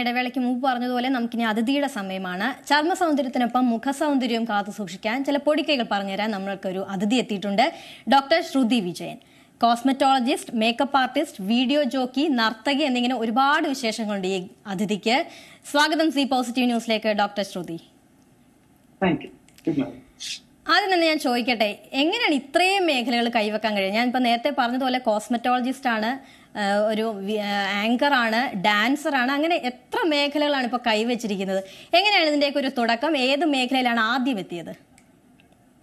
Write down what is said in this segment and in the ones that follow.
ഇടവേളയ്ക്ക് മുമ്പ് പറഞ്ഞതുപോലെ നമുക്കിനി അതിഥിയുടെ സമയമാണ്. ചർമ്മ സൗന്ദര്യത്തിനൊപ്പം മുഖസൗന്ദര്യവും കാത്തു സൂക്ഷിക്കാൻ ചില പൊടിക്കൈകൾ പറഞ്ഞുതരാൻ നമ്മൾക്കൊരു അതിഥി എത്തിയിട്ടുണ്ട്. Doctor Shruti Vijayan, cosmetologist, makeup artist, video jockey, നർത്തകി എന്നിങ്ങനെ ഒരുപാട് വിശേഷങ്ങളുണ്ട് ഈ അതിഥിക്ക്. സ്വാഗതം സി പോസിറ്റീവ് ന്യൂസിലേക്ക് ഡോക്ടർ ശ്രുതി. ആദ്യം തന്നെ ഞാൻ ചോദിക്കട്ടെ, എങ്ങനെയാണ് ഇത്രയും മേഖലകൾ കൈവെക്കാൻ കഴിയുക? ഞാനിപ്പോൾ നേരത്തെ പറഞ്ഞതുപോലെ കോസ്മെറ്റോളജിസ്റ്റ് ആണ്, ഒരു ആങ്കർ ആണ്, ഡാൻസർ ആണ്, അങ്ങനെ എത്ര മേഖലകളാണ് ഇപ്പോൾ കൈവച്ചിരിക്കുന്നത്. എങ്ങനെയാണ് ഇതിന്റെയൊക്കെ ഒരു തുടക്കം? ഏത് മേഖലയിലാണ് ആദ്യം എത്തിയത്?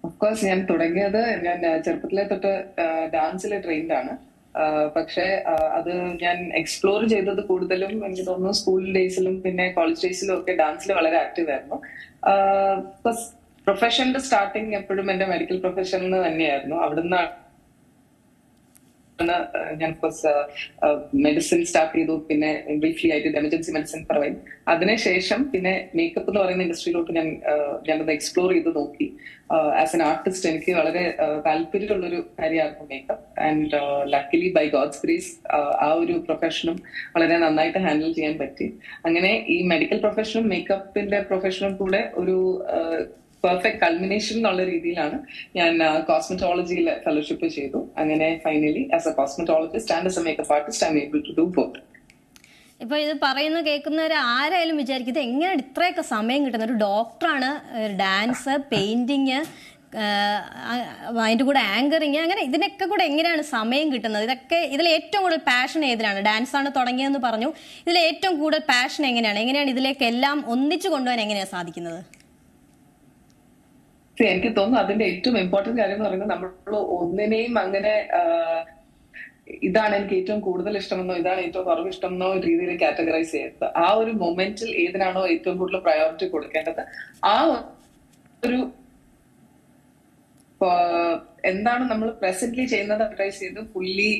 ഓഫ്കോഴ്സ് ഞാൻ തുടങ്ങിയത്, ഞാൻ ചെറുപ്പത്തിലെ തൊട്ട് ഡാൻസിൽ ട്രെയിൻഡ് ആണ്. പക്ഷെ അത് ഞാൻ എക്സ്പ്ലോർ ചെയ്തത് കൂടുതലും എനിക്ക് തോന്നുന്നു സ്കൂൾ ഡേയ്സിലും പിന്നെ കോളേജ് ഡേയ്സിലും ഒക്കെ ഡാൻസിൽ വളരെ ആക്റ്റീവ് ആയിരുന്നു. പ്രൊഫഷന്റെ സ്റ്റാർട്ടിങ് എപ്പോഴും എന്റെ മെഡിക്കൽ പ്രൊഫഷനിൽ തന്നെയായിരുന്നു. അവിടുന്ന് ഞാൻ മെഡിസിൻ സ്റ്റാർട്ട് ചെയ്തു. പിന്നെ ബ്രീഫ്ലി ആയിട്ട് എമർജൻസി മെഡിസിൻ പ്രൊവൈഡ്. അതിനുശേഷം പിന്നെ മേക്കപ്പ് എന്ന് പറയുന്ന ഇൻഡസ്ട്രിയിലോട്ട് ഞാനത് എക്സ്പ്ലോർ ചെയ്ത് നോക്കി. ആസ് എൻ ആർട്ടിസ്റ്റ് എനിക്ക് വളരെ താല്പര്യമുള്ളൊരു കാര്യമായിരുന്നു makeup. And luckily by God's grace ആ ഒരു പ്രൊഫഷനും വളരെ നന്നായിട്ട് ഹാൻഡിൽ ചെയ്യാൻ പറ്റി. അങ്ങനെ ഈ മെഡിക്കൽ പ്രൊഫഷനും മേക്കപ്പിന്റെ പ്രൊഫഷനും കൂടെ ഒരു പെർഫെക്റ്റ് കൾമിനേഷൻ എന്നുള്ള രീതിയിലാണ് ഞാൻ കോസ്മെറ്റോളജിയിൽ ഫെലോഷിപ്പ് ചെയ്തു. അങ്ങനെ finally as a cosmetologist and as a makeup artist I am able to do both. ഇപ്പൊ ഇത് പറയുന്ന കേൾക്കുന്നവർ ആരായാലും വിചാരിക്കുന്നത് എങ്ങനെയാണ് ഇത്രയൊക്കെ സമയം കിട്ടുന്നത്? ഒരു ഡോക്ടറാണ്, ഡാൻസ്, പെയിന്റിങ്, അതിന്റെ കൂടെ ആങ്കറിങ്, അങ്ങനെ ഇതിനൊക്കെ കൂടെ എങ്ങനെയാണ് സമയം കിട്ടുന്നത്? ഇതിൽ ഏറ്റവും കൂടുതൽ പാഷൻ ഏതിലാണ്? ഡാൻസ് ആണ് തുടങ്ങിയതെന്ന് പറഞ്ഞു. ഇതിൽ ഏറ്റവും കൂടുതൽ പാഷൻ എങ്ങനെയാണ് ഇതിലേക്ക് എല്ലാം ഒന്നിച്ചു കൊണ്ടുപോകാൻ എങ്ങനെയാണ് സാധിക്കുന്നത്? എനിക്ക് തോന്നുന്നു അതിന്റെ ഏറ്റവും ഇമ്പോർട്ടന്റ് കാര്യം എന്ന് പറയുന്നത് നമ്മൾ ഒന്നിനെയും അങ്ങനെ ഇതാണ് എനിക്ക് ഏറ്റവും കൂടുതൽ ഇഷ്ടമെന്നോ ഇതാണ് ഏറ്റവും കുറവ് ഇഷ്ടമെന്നോ രീതിയിൽ കാറ്റഗറൈസ് ചെയ്യരുത്. ആ ഒരു മൊമെന്റിൽ ഏതിനാണോ ഏറ്റവും കൂടുതൽ പ്രയോറിറ്റി കൊടുക്കേണ്ടത് ആ ഒരു എന്താണ് നമ്മൾ പ്രസന്റ്ലി ചെയ്യുന്നത് അഡ്വൈസ് ചെയ്ത് ഫുള്ളി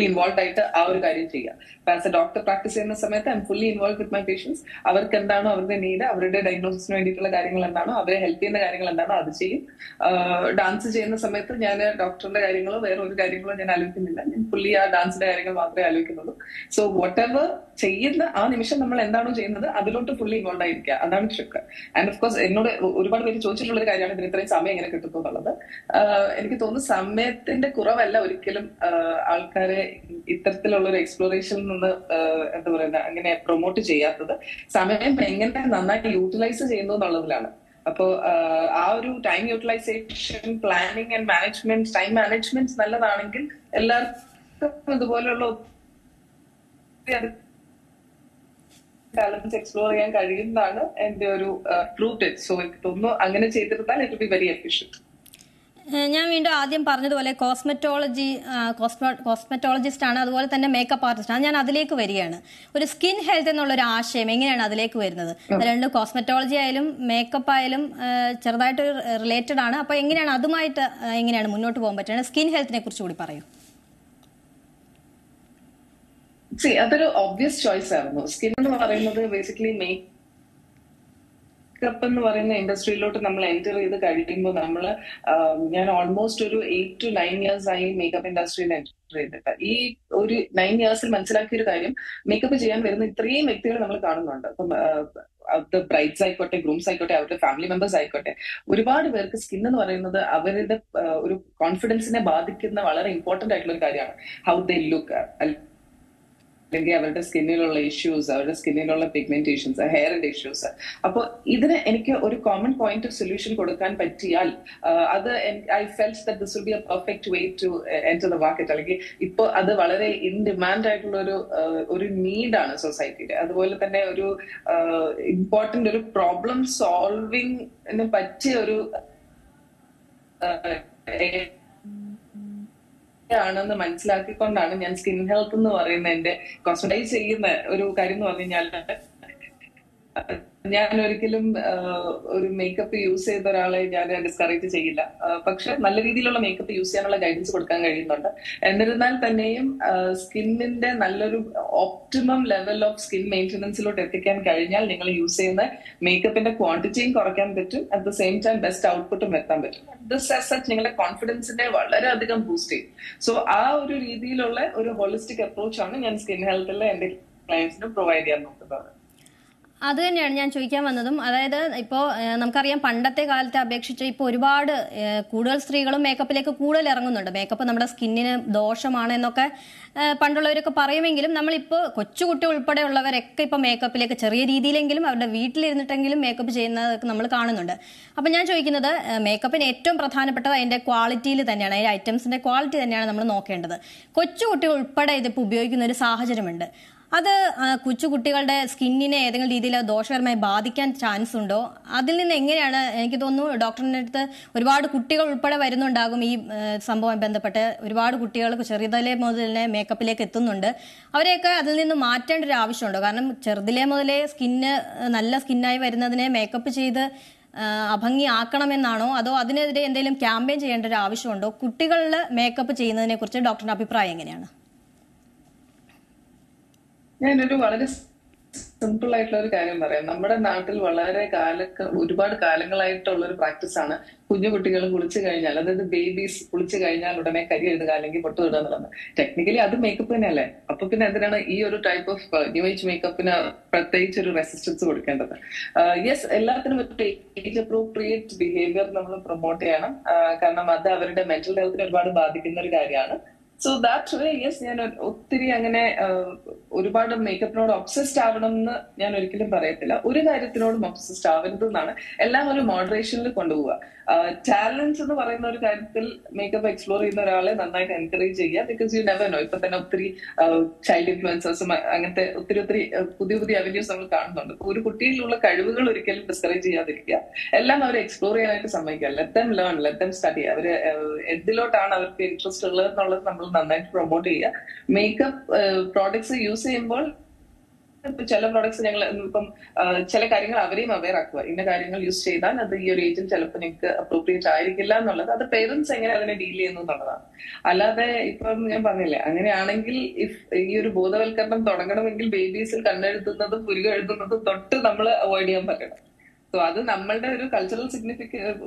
ഇൻവോൾവ് ആയിട്ട് ആ ഒരു കാര്യം ചെയ്യാം. ആസ് എ ഡോക്ടർ പ്രാക്ടീസ് ചെയ്യുന്ന സമയത്ത് I am fully involve with my patients. അവർക്ക് എന്താണോ അവരുടെ നീഡ്, അവരുടെ ഡയഗ്നോസിന് വേണ്ടിയിട്ടുള്ള കാര്യങ്ങൾ എന്താണോ, അവരെ ഹെൽപ്പ് ചെയ്യുന്ന കാര്യങ്ങൾ എന്താണോ അത് ചെയ്യും. ഡാൻസ് ചെയ്യുന്ന സമയത്ത് ഞാൻ ഡോക്ടറിന്റെ കാര്യങ്ങളോ വേറെ ഒരു കാര്യങ്ങളോ ഞാൻ ആലോചിക്കുന്നില്ല. ഞാൻ ഫുള്ളി ആ ഡാൻസിന്റെ കാര്യങ്ങൾ മാത്രമേ ആലോചിക്കുന്നുള്ളൂ. സോ വാട്ട് എവർ ചെയ്യുന്ന ആ നിമിഷം നമ്മൾ എന്താണോ ചെയ്യുന്നത് അതിലോട്ട് ഫുള്ളി ഇൻവോൾവ് ആയിരിക്കുക, അതാണ് ട്രിക്ക്. ആൻഡ് ഓഫ് കോഴ്സ് എന്നോട് ഒരുപാട് പേര് ചോദിച്ചിട്ടുള്ള ഒരു കാര്യമാണ് ഇതിന് ഇത്രയും സമയം എങ്ങനെ കിട്ടുന്നു എന്നുള്ളത്. എനിക്ക് തോന്നുന്നു സമയത്തിന്റെ കുറവല്ല ഒരിക്കലും ആൾക്കാരെ ഇത്തരത്തിലുള്ള ഒരു എക്സ്പ്ലോറേഷനിൽ നിന്ന് എന്താ പറയുക അങ്ങനെ പ്രൊമോട്ട് ചെയ്യാത്തത്. സമയം എങ്ങനെ നന്നായി യൂട്ടിലൈസ് ചെയ്യുന്നു എന്നുള്ളതിലാണ്. അപ്പോ ആ ഒരു time utilisation, planning and management, time management നല്ലതാണെങ്കിൽ എല്ലാവർക്കും ഇതുപോലെയുള്ള ടാലൻസ് എക്സ്പ്ലോർ ചെയ്യാൻ കഴിയുന്നതാണ് എന്റെ ഒരു ട്രൂത്ത്. സോ എനിക്ക് തോന്നുന്നു അങ്ങനെ ചെയ്തിരുന്നാൽ ഇറ്റ് ബി വെരി എഫിഷ്യന്റ്. ഞാൻ വീണ്ടും ആദ്യം പറഞ്ഞതുപോലെ കോസ്മെറ്റോളജിസ്റ്റ് ആണ്, അതുപോലെ തന്നെ മേക്കപ്പ് ആർട്ടിസ്റ്റ് ആണ്. ഞാൻ അതിലേക്ക് വരികയാണ്. ഒരു സ്കിൻ ഹെൽത്ത് എന്നുള്ള ഒരു ആശയം എങ്ങനെയാണ് അതിലേക്ക് വരുന്നത്? രണ്ട് കോസ്മെറ്റോളജി ആയാലും മേക്കപ്പ് ആയാലും ചെറുതായിട്ട് റിലേറ്റഡ് ആണ്. അപ്പൊ എങ്ങനെയാണ് അതുമായിട്ട് എങ്ങനെയാണ് മുന്നോട്ട് പോകാൻ പറ്റുന്നത്? സ്കിൻ ഹെൽത്തിനെ കുറിച്ച് കൂടി പറയൂ. അതൊരു ഒബ്വിയസ് ചോയ്സ് ആയിരുന്നു. സ്കിൻ എന്ന് പറയുന്നത് ബേസിക്കലി മേക്കപ്പ് എന്ന് പറയുന്ന ഇൻഡസ്ട്രിയിലോട്ട് നമ്മൾ എൻറ്റർ ചെയ്ത് കഴിയുമ്പോൾ ഞാൻ ഓൾമോസ്റ്റ് ഒരു 8 to 9 years ആയി മേക്കപ്പ് ഇൻഡസ്ട്രിയിൽ എൻറ്റർ ചെയ്തിട്ട്. ഈ ഒരു 9 years മനസ്സിലാക്കിയ ഒരു കാര്യം, മേക്കപ്പ് ചെയ്യാൻ വരുന്ന ഇത്രയും വ്യക്തികൾ നമ്മൾ കാണുന്നുണ്ട്. അപ്പം അത് ബ്രൈഡ്സ് ആയിക്കോട്ടെ, ഗ്രൂംസ് ആയിക്കോട്ടെ, അവരുടെ ഫാമിലി മെമ്പേഴ്സ് ആയിക്കോട്ടെ, ഒരുപാട് പേർക്ക് സ്കിൻ എന്ന് പറയുന്നത് അവരുടെ ഒരു കോൺഫിഡൻസിനെ ബാധിക്കുന്ന വളരെ ഇമ്പോർട്ടന്റ് ആയിട്ടുള്ള ഒരു കാര്യമാണ്. ഹൗ ദേ ലുക്ക്, അല്ലെങ്കിൽ അവരുടെ സ്കിന്നിലുള്ള ഇഷ്യൂസ്, അവരുടെ സ്കിന്നിലുള്ള പിഗ്മെന്റേഷൻസ്, ഹെയറിന്റെ ഇഷ്യൂസ്. അപ്പൊ ഇതിന് എനിക്ക് ഒരു കോമൺ പോയിന്റ് ഓഫ് സൊല്യൂഷൻ കൊടുക്കാൻ പറ്റിയാൽ അത് I felt that this will be a perfect way to enter the market. അല്ലെങ്കിൽ ഇപ്പൊ അത് വളരെ ഇൻ ഡിമാൻഡ് ആയിട്ടുള്ള ഒരു നീഡാണ് സൊസൈറ്റിയുടെ. അതുപോലെ തന്നെ ഒരു ഇമ്പോർട്ടന്റ് ഒരു പ്രോബ്ലം സോൾവിങ്ങിന് പറ്റിയ ഒരു ആണെന്ന് മനസ്സിലാക്കിക്കൊണ്ടാണ് ഞാൻ സ്കിൻ ഹെൽത്ത് എന്ന് പറയുന്ന എന്റെ കോസ്മെറ്റൈസ് ചെയ്യുന്ന ഒരു കാര്യം എന്ന് പറഞ്ഞു കഴിഞ്ഞാൽ, ഞാൻ ഒരിക്കലും ഒരു മേക്കപ്പ് യൂസ് ചെയ്ത ഒരാളെ ഞാൻ ഡിസ്കറേജ് ചെയ്യില്ല. പക്ഷെ നല്ല രീതിയിലുള്ള മേക്കപ്പ് യൂസ് ചെയ്യാനുള്ള ഗൈഡൻസ് കൊടുക്കാൻ കഴിയുന്നുണ്ട്. എന്നിരുന്നാൽ തന്നെയും സ്കിന്നിന്റെ നല്ലൊരു ഓപ്റ്റിമം ലെവൽ ഓഫ് സ്കിൻ മെയിൻ്റനൻസിലോട്ട് എത്തിക്കാൻ കഴിഞ്ഞാൽ നിങ്ങൾ യൂസ് ചെയ്യുന്ന മേക്കപ്പിന്റെ ക്വാണ്ടിറ്റിയും കുറയ്ക്കാൻ പറ്റും. At the same time best ഔട്ട്പുട്ടും എത്താൻ പറ്റും. ദിസ് ആസ് സച്ച് നിങ്ങളുടെ കോൺഫിഡൻസിനെ വളരെയധികം ബൂസ്റ്റ് ചെയ്യും. സോ ആ ഒരു രീതിയിലുള്ള ഒരു ഹോളിസ്റ്റിക് അപ്രോച്ച് ആണ് ഞാൻ സ്കിൻ ഹെൽത്തിൽ എന്റെ ക്ലയൻസിന് പ്രൊവൈഡ് ചെയ്യാൻ നോക്കുന്നത്. അത് തന്നെയാണ് ഞാൻ ചോദിക്കാൻ വന്നതും. അതായത് ഇപ്പോൾ നമുക്കറിയാം പണ്ടത്തെ കാലത്തെ അപേക്ഷിച്ച് ഇപ്പോൾ ഒരുപാട് കൂടുതൽ സ്ത്രീകളും മേക്കപ്പിലേക്ക് കൂടുതൽ ഇറങ്ങുന്നുണ്ട്. മേക്കപ്പ് നമ്മുടെ സ്കിന്നിന് ദോഷമാണ് എന്നൊക്കെ പണ്ടുള്ളവരൊക്കെ പറയുമെങ്കിലും നമ്മളിപ്പോൾ കൊച്ചുകുട്ടി ഉൾപ്പെടെയുള്ളവരൊക്കെ ഇപ്പോൾ മേക്കപ്പിലേക്ക് ചെറിയ രീതിയിലെങ്കിലും അവരുടെ വീട്ടിലിരുന്നിട്ടെങ്കിലും മേക്കപ്പ് ചെയ്യുന്നതൊക്കെ നമ്മൾ കാണുന്നുണ്ട്. അപ്പം ഞാൻ ചോദിക്കുന്നത്, മേക്കപ്പിന് ഏറ്റവും പ്രധാനപ്പെട്ടത് അതിൻ്റെ ക്വാളിറ്റിയിൽ തന്നെയാണ്, അതിൻ്റെ ഐറ്റംസിൻ്റെ ക്വാളിറ്റി തന്നെയാണ് നമ്മൾ നോക്കേണ്ടത്. കൊച്ചുകുട്ടി ഉൾപ്പെടെ ഇതിപ്പോൾ ഉപയോഗിക്കുന്ന ഒരു സാഹചര്യമുണ്ട്. അത് കൊച്ചുകുട്ടികളുടെ സ്കിന്നിനെ ഏതെങ്കിലും രീതിയിൽ ദോഷകരമായി ബാധിക്കാൻ ചാൻസ് ഉണ്ടോ? അതിൽ നിന്ന് എങ്ങനെയാണ്, എനിക്ക് തോന്നുന്നു ഡോക്ടറിൻ്റെ അടുത്ത് ഒരുപാട് കുട്ടികൾ ഉൾപ്പെടെ വരുന്നുണ്ടാകും ഈ സംഭവം ബന്ധപ്പെട്ട്. ഒരുപാട് കുട്ടികൾ ചെറുതിലെ മുതൽ തന്നെ മേക്കപ്പിലേക്ക് എത്തുന്നുണ്ട്. അവരെയൊക്കെ അതിൽ നിന്ന് മാറ്റേണ്ട ഒരു ആവശ്യമുണ്ടോ? കാരണം ചെറുതിലെ മുതലേ നല്ല സ്കിന്നായി വരുന്നതിനെ മേക്കപ്പ് ചെയ്ത് അഭംഗിയാക്കണമെന്നാണോ, അതോ അതിനെതിരെ എന്തെങ്കിലും ക്യാമ്പയിൻ ചെയ്യേണ്ട ഒരു ആവശ്യമുണ്ടോ? കുട്ടികളിൽ മേക്കപ്പ് ചെയ്യുന്നതിനെ കുറിച്ച് ഡോക്ടറിന്റെ അഭിപ്രായം എങ്ങനെയാണ്? ഞാനൊരു വളരെ സിമ്പിൾ ആയിട്ടുള്ള ഒരു കാര്യം പറയാം. നമ്മുടെ നാട്ടിൽ ഒരുപാട് കാലങ്ങളായിട്ടുള്ള ഒരു പ്രാക്ടീസ് ആണ് കുഞ്ഞു കുട്ടികൾ കുളിച്ചു കഴിഞ്ഞാൽ, അതായത് ബേബീസ് കുളിച്ചു കഴിഞ്ഞാൽ ഉടനെ കരി എഴുതുക അല്ലെങ്കിൽ പൊട്ടു ഇടുക എന്നുള്ളത്. ടെക്നിക്കലി അത് മേക്കപ്പ് തന്നെയല്ലേ? അപ്പൊ പിന്നെ എന്തിനാണ് ഈ ഒരു ടൈപ്പ് ഓഫ് ന്യൂ ഏജ് മേക്കപ്പിന് പ്രത്യേകിച്ച് ഒരു റെസിസ്റ്റൻസ് കൊടുക്കേണ്ടത്? യെസ്, എല്ലാത്തിനും ഒരു ഏജ് അപ്രോപ്രിയേറ്റ് ബിഹേവിയർ നമ്മൾ പ്രൊമോട്ട് ചെയ്യണം. കാരണം അത് അവരുടെ മെന്റൽ ഹെൽത്തിനെ ഒരുപാട് ബാധിക്കുന്ന ഒരു കാര്യമാണ്. സോ ദാറ്റ് വേ യെസ്, ഞാൻ ഒത്തിരി അങ്ങനെ ഒരുപാട് മേക്കപ്പിനോട് ഒബ്സസ്ഡ് ആവണം എന്ന് ഞാൻ ഒരിക്കലും പറയത്തില്ല. ഒരു കാര്യത്തിനോടും ഒബ്സസ്ഡ് ആവരുത് എന്നാണ്. എല്ലാം ഒരു മോഡറേഷനിൽ കൊണ്ടുപോവുക. ടാലൻസ് എന്ന് പറയുന്ന ഒരു കാര്യത്തിൽ മേക്കപ്പ് എക്സ്പ്ലോർ ചെയ്യുന്ന ഒരാളെ നന്നായിട്ട് എൻകറേജ് ചെയ്യുക. Because you never know. ഇപ്പൊ തന്നെ ഒത്തിരി ചൈൽഡ് ഇൻഫ്ലുവൻസേഴ്സും അങ്ങനത്തെ ഒത്തിരി പുതിയ അവന്യൂസ് നമ്മൾ കാണുന്നുണ്ട്. ഒരു കുട്ടിയിലുള്ള കഴിവുകൾ ഒരിക്കലും ഡിസ്കറേജ് ചെയ്യാതിരിക്കുക. എല്ലാം അവരെ എക്സ്പ്ലോർ ചെയ്യാനായിട്ട് സമ്മതിക്കുക. Let them learn, let them study. അവര് എന്തിലോട്ടാണ് അവർക്ക് ഇൻട്രസ്റ്റ് ഉള്ളത് എന്നുള്ളത് നമ്മൾ നന്നായിട്ട് പ്രൊമോട്ട് ചെയ്യുക. മേക്കപ്പ് പ്രോഡക്ട്സ് യൂസ് ചെയ്യുമ്പോൾ ചില പ്രോഡക്ട്സ് ഞങ്ങൾ ഇപ്പം ചില കാര്യങ്ങൾ അവരെയും അവെയർ ആക്കുക. ഇന്ന കാര്യങ്ങൾ യൂസ് ചെയ്താൽ അത് ഈ ഒരു ഏജിൽ ചിലപ്പോൾ നിങ്ങൾക്ക് അപ്രോപ്രിയേറ്റ് ആയിരിക്കില്ല എന്നുള്ളത് അത് പേരൻസ് എങ്ങനെ അതിനെ ഡീൽ ചെയ്യുന്നു എന്നുള്ളതാണ്. അല്ലാതെ ഇപ്പം ഞാൻ പറഞ്ഞില്ലേ, അങ്ങനെയാണെങ്കിൽ ഈ ഒരു ബോധവൽക്കരണം തുടങ്ങണമെങ്കിൽ ബേബീസിൽ കണ്ണെഴുതുന്നതും പുരുക എഴുതുന്നതും തൊട്ട് നമ്മൾ അവോയ്ഡ് ചെയ്യാൻ പറ്റണം. സോ അത് നമ്മളുടെ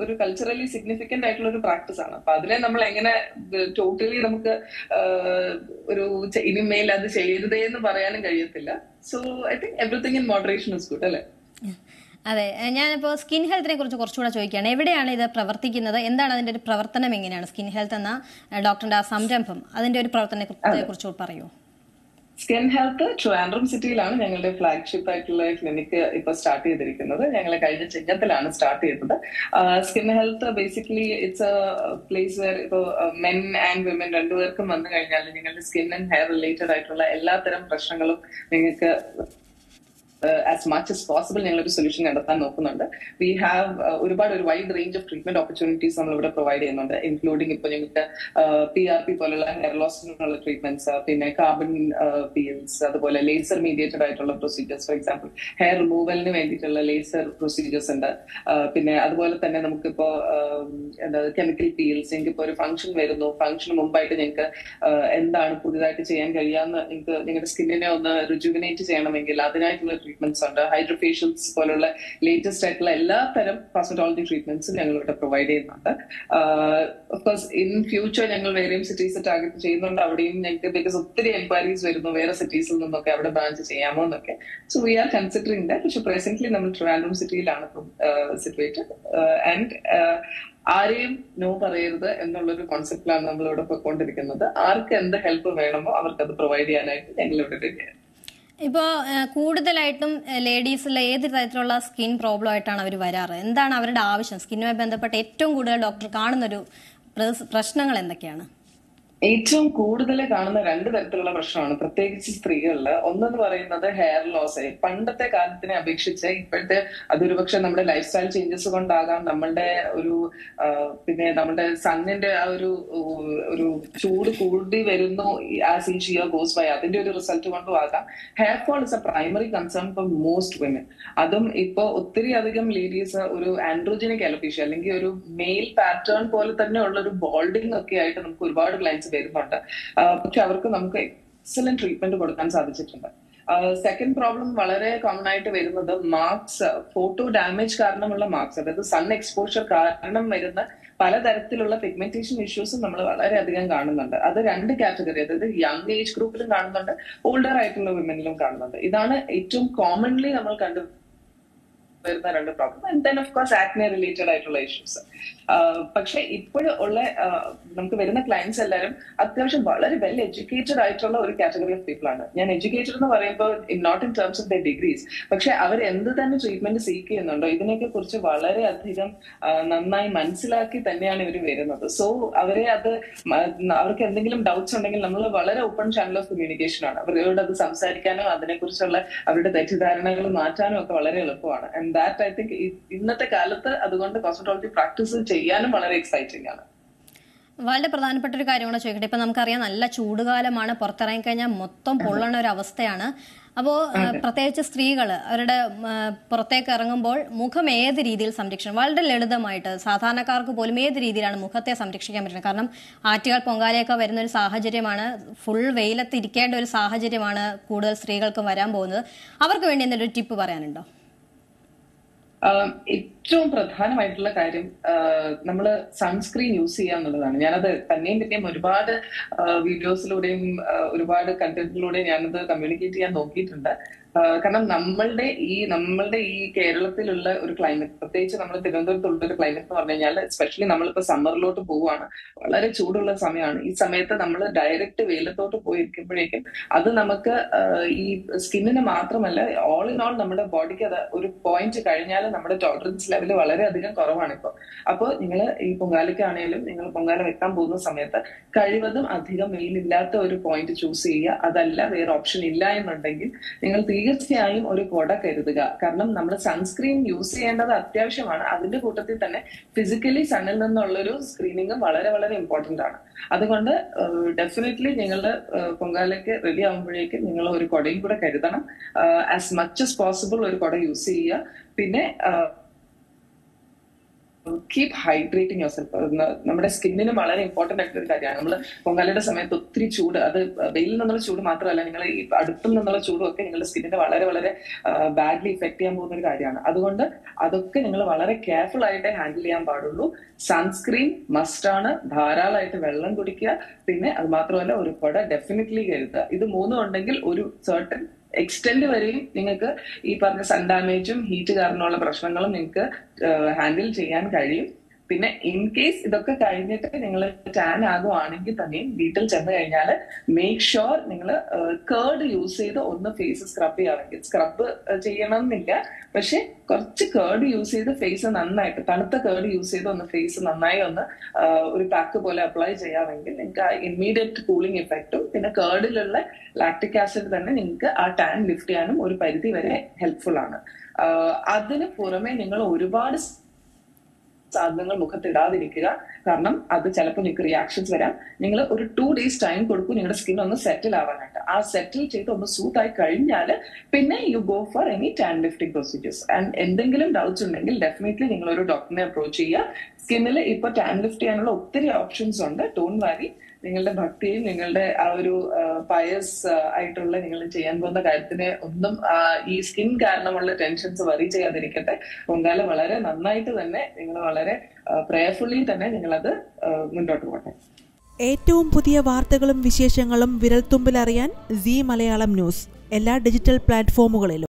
ഒരു കൾച്ചറലി സിഗ്നിഫിക്കന്റ് ആയിട്ടുള്ള ഒരു പ്രാക്ടീസ് ആണ്. അപ്പൊ അതിനെ നമ്മൾ എങ്ങനെ ടോട്ടലി നമുക്ക് ഇനിമേൽ അത് ചെയ്യരുതേ എന്ന് പറയാനും കഴിയത്തില്ല. So I think everything in moderation is good, അല്ലേ? അതെ, ഞാനിപ്പോൾ സ്കിൻ ഹെൽത്തിനെ കുറിച്ച് കുറച്ചുകൂടെ ചോദിക്കുകയാണ്. എവിടെയാണ് ഇത് പ്രവർത്തിക്കുന്നത്? എന്താണ് അതിന്റെ ഒരു പ്രവർത്തനം? എങ്ങനെയാണ് സ്കിൻ ഹെൽത്ത് എന്ന ഡോക്ടറിന്റെ ആ സംരംഭം, അതിന്റെ ഒരു പ്രവർത്തനത്തെ കുറിച്ച് പറയൂ. സ്കിൻ ഹെൽത്ത് ട്രിവാൻഡ്രം സിറ്റിയിലാണ് ഞങ്ങളുടെ ഫ്ലാഗ്ഷിപ്പ് ആയിട്ടുള്ള ക്ലിനിക്ക് ഇപ്പൊ സ്റ്റാർട്ട് ചെയ്തിരിക്കുന്നത്. ഞങ്ങൾ കഴിഞ്ഞ ചിങ്ങത്തിലാണ് സ്റ്റാർട്ട് ചെയ്തത്. Skin health basically it's A place where ഇപ്പോൾ മെൻ ആൻഡ് വിമൻ രണ്ടുപേർക്കും വന്നു കഴിഞ്ഞാൽ നിങ്ങളുടെ സ്കിൻ ആൻഡ് ഹെയർ റിലേറ്റഡ് ആയിട്ടുള്ള എല്ലാത്തരം പ്രശ്നങ്ങളും നിങ്ങൾക്ക് ആസ് മച്ച് ആസ് പോസിബിൾ ഞങ്ങളൊരു സൊല്യൂഷൻ കണ്ടെത്താൻ നോക്കുന്നുണ്ട്. വി ഹാവ് ഒരു wide range of treatment opportunities നമ്മൾ ഇവിടെ പ്രൊവൈഡ് ചെയ്യുന്നുണ്ട്. ഇൻക്ലൂഡിംഗ് ഇപ്പോൾ ഞങ്ങൾക്ക് PRP പോലുള്ള ഹെയർ ലോസിനുള്ള ട്രീറ്റ്മെന്റ്സ്, പിന്നെ കാർബൺ പീൽസ്, അതുപോലെ ലേസർ മീഡിയേറ്റഡ് ആയിട്ടുള്ള പ്രൊസീജിയേഴ്സ്. ഫോർ എക്സാമ്പിൾ ഹെയർ റിമൂവലിന് വേണ്ടിയിട്ടുള്ള ലേസർ പ്രൊസീജിയേഴ്സ് ഉണ്ട്. പിന്നെ അതുപോലെ തന്നെ നമുക്കിപ്പോ കെമിക്കൽ പീൽസ്, ഞങ്ങൾക്കിപ്പോ ഒരു ഫംഗ്ഷൻ വരുന്നു, ഫംഗ്ഷന് മുമ്പായിട്ട് ഞങ്ങൾക്ക് എന്താണ് പുതിയതായിട്ട് ചെയ്യാൻ കഴിയാന്ന് നിങ്ങളുടെ സ്കിന്നിനെ ഒന്ന് റിജുവിനേറ്റ് ചെയ്യണമെങ്കിൽ അതിനായിട്ടുള്ള ട്രീറ്റ്മെന്റ്സ് ഉണ്ട്. ഹൈഡ്രോഫേഷ്യൽസ് പോലുള്ള ലേറ്റസ്റ്റ് ആയിട്ടുള്ള എല്ലാ തരം കോസ്മെറ്റോളജി ട്രീറ്റ്മെന്റ്സും ഞങ്ങൾ ഇവിടെ പ്രൊവൈഡ് ചെയ്യുന്നുണ്ട്. ഓഫ്കോഴ്സ് ഇൻ ഫ്യൂച്ചർ ഞങ്ങൾ വേറെയും സിറ്റീസ് ടാർഗറ്റ് ചെയ്യുന്നുണ്ട്. അവിടെയും ഞങ്ങൾക്ക് ബിക്കോസ് ഒത്തിരി എൻക്വയറീസ് വരുന്നു വേറെ സിറ്റീസിൽ നിന്നൊക്കെ അവിടെ ബ്രാഞ്ച് ചെയ്യാമോ എന്നൊക്കെ. So we are considering that. പക്ഷെ പ്രസന്റ്ലി നമ്മൾ ട്രിവാൻഡ്രം സിറ്റിയിലാണ് സിറ്റുവേറ്റഡ്. ആൻഡ് ആരെയും നോ പറയരുത് എന്നുള്ളൊരു കോൺസെപ്റ്റിലാണ് നമ്മൾ ഇവിടെ പോയിക്കൊണ്ടിരിക്കുന്നത്. ആർക്ക് എന്ത് ഹെൽപ്പ് വേണമോ അവർക്ക് അത് പ്രൊവൈഡ് ചെയ്യാനായിട്ട് ഞങ്ങൾ ഇവിടെ റെഡിയാണ്. ഇപ്പോൾ കൂടുതലായിട്ടും ലേഡീസിൽ ഏത് തരത്തിലുള്ള സ്കിൻ പ്രോബ്ലം ആയിട്ടാണ് അവർ വരാറ്? എന്താണ് അവരുടെ ആവശ്യം? സ്കിന്നുമായി ബന്ധപ്പെട്ട് ഏറ്റവും കൂടുതൽ ഡോക്ടർ കാണുന്നൊരു പ്രശ്നങ്ങൾ എന്തൊക്കെയാണ്? ഏറ്റവും കൂടുതൽ കാണുന്ന രണ്ട് തരത്തിലുള്ള പ്രശ്നമാണ് പ്രത്യേകിച്ച് സ്ത്രീകളിൽ. ഒന്നെന്ന് പറയുന്നത് ഹെയർ ലോസ്. പണ്ടത്തെ കാലത്തിനെ അപേക്ഷിച്ച് ഇപ്പോഴത്തെ അതൊരുപക്ഷെ നമ്മുടെ ലൈഫ് സ്റ്റൈൽ ചേഞ്ചസ് കൊണ്ടാകാം, നമ്മളുടെ പിന്നെ നമ്മുടെ സണ്ണിന്റെ ആ ഒരു ചൂട് കൂടി വരുന്നു as each year goes by, അതിന്റെ ഒരു റിസൾട്ട് കൊണ്ടും ആകാം. Hair fall is a primary concern for most women. അതും ഇപ്പൊ ഒത്തിരി അധികം ലേഡീസ് ഒരു ആൻഡ്രോജനിക് അലോപേഷ്യ അല്ലെങ്കിൽ ഒരു മെയിൽ പാറ്റേൺ പോലെ തന്നെ ഉള്ള ഒരു ബോൾഡിംഗ് ഒക്കെ ആയിട്ട് നമുക്ക് ഒരുപാട് ക്ലയൻസ് വരുന്നുണ്ട്. പക്ഷെ അവർക്ക് നമുക്ക് എക്സലന്റ് ട്രീറ്റ്മെന്റ് കൊടുക്കാൻ സാധിച്ചിട്ടുണ്ട്. സെക്കൻഡ് പ്രോബ്ലം വളരെ കോമൺ ആയിട്ട് വരുന്നത് മാർക്സ്, ഫോട്ടോ ഡാമേജ് കാരണമുള്ള മാർക്സ്, അതായത് സൺ എക്സ്പോഷർ കാരണം വരുന്ന പലതരത്തിലുള്ള പിഗ്മെന്റേഷൻ ഇഷ്യൂസും നമ്മൾ വളരെയധികം കാണുന്നുണ്ട്. അത് രണ്ട് കാറ്റഗറി, അതായത് യങ് ഏജ് ഗ്രൂപ്പിലും കാണുന്നുണ്ട്, ഓൾഡർ ആയിട്ടുള്ള വിമനിലും കാണുന്നുണ്ട്. ഇതാണ് ഏറ്റവും കോമൺലി നമ്മൾ വരുന്ന 2 problem. And then of course acne related ആയിട്ടുള്ള ഇഷ്യൂസ്. പക്ഷെ ഇപ്പോഴുള്ള നമുക്ക് വരുന്ന ക്ലയൻസ് എല്ലാവരും അത്യാവശ്യം വളരെ വെൽ എഡ്യൂക്കേറ്റഡ് ആയിട്ടുള്ള ഒരു കാറ്റഗറി ഓഫ് പീപ്പിൾ ആണ്. ഞാൻ എഡ്യൂക്കേറ്റഡ് എന്ന് പറയുമ്പോൾ not in terms of the degrees, പക്ഷെ അവർ എന്ത് തന്നെ ട്രീറ്റ്മെന്റ് സീക്ക് ചെയ്യുന്നുണ്ടോ ഇതിനെയൊക്കെ കുറിച്ച് വളരെയധികം നന്നായി മനസ്സിലാക്കി തന്നെയാണ് ഇവർ വരുന്നത്. സോ അവർക്ക് എന്തെങ്കിലും ഡൗട്ട്സ് ഉണ്ടെങ്കിൽ നമ്മൾ വളരെ ഓപ്പൺ ചാനൽ ഓഫ് കമ്മ്യൂണിക്കേഷൻ ആണ്. അവരോട് അത് സംസാരിക്കാനും അതിനെക്കുറിച്ചുള്ള അവരുടെ തെറ്റിദ്ധാരണകൾ മാറ്റാനും ഒക്കെ വളരെ എളുപ്പമാണ്. ആൻഡ് ദാറ്റ് ഐ തിങ്ക് ഇന്നത്തെ കാലത്ത് അതുകൊണ്ട് കോസ്മെറ്റോളജി പ്രാക്ടീസ് ചെയ്യാനും വളരെ എക്സൈറ്റിംഗ് ആണ്. വളരെ പ്രധാനപ്പെട്ട ഒരു കാര്യം കൂടെ ചോദിക്കട്ടെ. ഇപ്പൊ നമുക്കറിയാം നല്ല ചൂടുകാലമാണ്, പുറത്തിറങ്ങി കഴിഞ്ഞാൽ മൊത്തം പൊള്ളണ ഒരു അവസ്ഥയാണ്. അപ്പോൾ പ്രത്യേകിച്ച് സ്ത്രീകൾ അവരുടെ പുറത്തേക്ക് ഇറങ്ങുമ്പോൾ മുഖം ഏത് രീതിയിൽ സംരക്ഷിക്കണം, വളരെ ലളിതമായിട്ട് സാധാരണക്കാർക്ക് പോലും ഏത് രീതിയിലാണ് മുഖത്തെ സംരക്ഷിക്കാൻ പറ്റുന്നത്? കാരണം ആറ്റുകാൽ പൊങ്കാലയൊക്കെ വരുന്ന ഒരു സാഹചര്യമാണ്, ഫുൾ വെയിലത്ത് ഇരിക്കേണ്ട ഒരു സാഹചര്യമാണ് കൂടുതൽ സ്ത്രീകൾക്ക് വരാൻ പോകുന്നത്. അവർക്ക് വേണ്ടി എന്തെങ്കിലും ടിപ്പ് പറയാനുണ്ടോ? ഏറ്റവും പ്രധാനമായിട്ടുള്ള കാര്യം നമ്മൾ സൺസ്ക്രീൻ യൂസ് ചെയ്യുക എന്നുള്ളതാണ്. ഞാനത് തന്നെയും പിന്നെയും ഒരുപാട് വീഡിയോസിലൂടെയും ഒരുപാട് കണ്ടന്റിലൂടെയും ഞാനത് കമ്മ്യൂണിക്കേറ്റ് ചെയ്യാൻ നോക്കിയിട്ടുണ്ട്. കാരണം നമ്മളുടെ ഈ കേരളത്തിലുള്ള ഒരു ക്ലൈമറ്റ്, പ്രത്യേകിച്ച് നമ്മൾ തിരുവനന്തപുരത്തുള്ള ഒരു ക്ലൈമറ്റ് എന്ന് പറഞ്ഞു കഴിഞ്ഞാൽ എസ്പെഷ്യലി നമ്മളിപ്പോ സമ്മറിലോട്ട് പോവുകയാണ്, വളരെ ചൂടുള്ള സമയമാണ്. ഈ സമയത്ത് നമ്മൾ ഡയറക്റ്റ് വെയിലത്തോട്ട് പോയിരിക്കുമ്പോഴേക്കും അത് നമുക്ക് ഈ സ്കിന്നിന് മാത്രമല്ല ഓൾ ഇൻ ഓൾ നമ്മുടെ ബോഡിക്ക് അത് ഒരു പോയിന്റ് കഴിഞ്ഞാൽ നമ്മുടെ ടോളറൻസ് ലെവൽ വളരെയധികം കുറവാണ് ഇപ്പോൾ. അപ്പോൾ നിങ്ങൾ ഈ പൊങ്കാലയ്ക്കാണെങ്കിലും നിങ്ങൾ പൊങ്കാല വെക്കാൻ പോകുന്ന സമയത്ത് കഴിവതും അധികം വെയിലില്ലാത്ത ഒരു പോയിന്റ് ചൂസ് ചെയ്യുക. അതല്ല വേറെ ഓപ്ഷൻ ഇല്ല എന്നുണ്ടെങ്കിൽ നിങ്ങൾ തീർച്ചയായും ഒരു കുട കരുതുക. കാരണം നമ്മൾ സൺസ്ക്രീൻ യൂസ് ചെയ്യേണ്ടത് അത്യാവശ്യമാണ്. അതിന്റെ കൂട്ടത്തിൽ തന്നെ ഫിസിക്കലി സണ്ണിൽ നിന്നുള്ളൊരു സ്ക്രീനിങ് വളരെ വളരെ ഇമ്പോർട്ടന്റ് ആണ്. അതുകൊണ്ട് ഡെഫിനറ്റ്ലി നിങ്ങളുടെ പൊങ്കാലയ്ക്ക് റെഡി ആകുമ്പോഴേക്കും നിങ്ങൾ ഒരു കുടയും കൂടെ കരുതണം. ആസ് മച്ച് ആസ് പോസിബിൾ ഒരു കുട യൂസ് ചെയ്യുക. പിന്നെ കീപ് ഹൈഡ്രേറ്റിംഗ് യുവർ സെൽഫ്. നമ്മുടെ സ്കിന്നിന് വളരെ ഇമ്പോർട്ടന്റ് ആയിട്ടുള്ള ഒരു കാര്യമാണ്. നമ്മൾ പൊങ്കാലയുടെ സമയത്ത് ഒത്തിരി ചൂട്, അത് വെയിലിൽ നിന്നുള്ള ചൂട് മാത്രമല്ല, നിങ്ങൾ ഈ അടുപ്പിൽ നിന്നുള്ള ചൂടും ഒക്കെ നിങ്ങളുടെ സ്കിന്നിനെ വളരെ വളരെ ബാഡ്ലി ഇഫക്ട് ചെയ്യാൻ പോകുന്ന ഒരു കാര്യമാണ്. അതുകൊണ്ട് അതൊക്കെ നിങ്ങൾ വളരെ കെയർഫുൾ ആയിട്ടേ ഹാൻഡിൽ ചെയ്യാൻ പാടുള്ളൂ. സൺസ്ക്രീൻ മസ്റ്റ് ആണ്. ധാരാളമായിട്ട് വെള്ളം കുടിക്കുക. പിന്നെ അത് മാത്രമല്ല ഒരു കുട ഡെഫിനറ്റ്ലി കരുതുക. ഇത് മൂന്നും ഉണ്ടെങ്കിൽ ഒരു സർട്ടൻ എക്സ്റ്റെൻഡ് വരെയും നിങ്ങൾക്ക് ഈ പറഞ്ഞ സൺ ഡാമേജും ഹീറ്റ് കാരണമുള്ള പ്രശ്നങ്ങളും നിങ്ങൾക്ക് ഹാൻഡിൽ ചെയ്യാൻ കഴിയും. പിന്നെ ഇൻ കേസ് ഇതൊക്കെ കഴിഞ്ഞിട്ട് നിങ്ങൾ ടാൻ ആകുവാണെങ്കിൽ തന്നെയും വീട്ടിൽ ചെന്ന് കഴിഞ്ഞാൽ മേക്ക് ഷുവർ നിങ്ങൾ കേർഡ് യൂസ് ചെയ്ത് ഒന്ന് ഫേസ് സ്ക്രബ് ചെയ്യാമെങ്കിൽ, സ്ക്രബ് ചെയ്യണമെന്നില്ല, പക്ഷെ കുറച്ച് കേർഡ് യൂസ് ചെയ്ത് ഫേസ് നന്നായിട്ട്, തണുത്ത കേർഡ് യൂസ് ചെയ്ത് ഒന്ന് ഫേസ് നന്നായി ഒന്ന് ഒരു പാക്ക് പോലെ അപ്ലൈ ചെയ്യാമെങ്കിൽ നിങ്ങൾക്ക് ആ ഇമ്മീഡിയറ്റ് കൂളിംഗ് ഇഫക്റ്റും പിന്നെ കേർഡിലുള്ള ലാക്ടിക് ആസിഡ് തന്നെ നിങ്ങൾക്ക് ആ ടാൻ ലിഫ്റ്റ് ചെയ്യാനും ഒരു പരിധി വരെ ഹെൽപ്ഫുൾ ആണ്. അതിന് പുറമെ നിങ്ങൾ ഒരുപാട് സാധനങ്ങൾ മുഖത്തിടാതിരിക്കുക. കാരണം അത് ചിലപ്പോൾ നിങ്ങൾക്ക് റിയാക്ഷൻസ് വരാം. നിങ്ങൾ ഒരു 2 days ടൈം കൊടുക്കും നിങ്ങളുടെ സ്കിൻ ഒന്ന് സെറ്റിൽ ആവാനായിട്ട്. ആ സെറ്റിൽ ചെയ്ത് ഒന്ന് സൂട്ട് ആയി കഴിഞ്ഞാൽ പിന്നെ you go for any tan lifting procedures. And എന്തെങ്കിലും ഡൗട്ട്സ് ഉണ്ടെങ്കിൽ ഡെഫിനറ്റ്ലി നിങ്ങൾ ഒരു ഡോക്ടറിനെ അപ്രോച്ച് ചെയ്യുക. സ്കിന്നിൽ ഇപ്പൊ ടാൻ ലിഫ്റ്റ് ചെയ്യാനുള്ള ഒത്തിരി ഓപ്ഷൻസ് ഉണ്ട്. Don't worry. നിങ്ങളുടെ ഭക്തിയും നിങ്ങളുടെ ആ ഒരു പയസ് ആയിട്ടുള്ള നിങ്ങൾ ചെയ്യാൻ പോകുന്ന കാര്യത്തിനെ ഒന്നും ഈ സ്കിൻ കാരണമുള്ള ടെൻഷൻസ് വറി ചെയ്യാതിരിക്കട്ടെ. പൊങ്കാല വളരെ നന്നായിട്ട് തന്നെ നിങ്ങൾ വളരെ പ്രയർഫുള്ളി തന്നെ നിങ്ങളത് മുന്നോട്ട് പോകട്ടെ. ഏറ്റവും പുതിയ വാർത്തകളും വിശേഷങ്ങളും വിരൽത്തുമ്പിലറിയാൻ സീ മലയാളം ന്യൂസ് എല്ലാ ഡിജിറ്റൽ പ്ലാറ്റ്ഫോമുകളിലും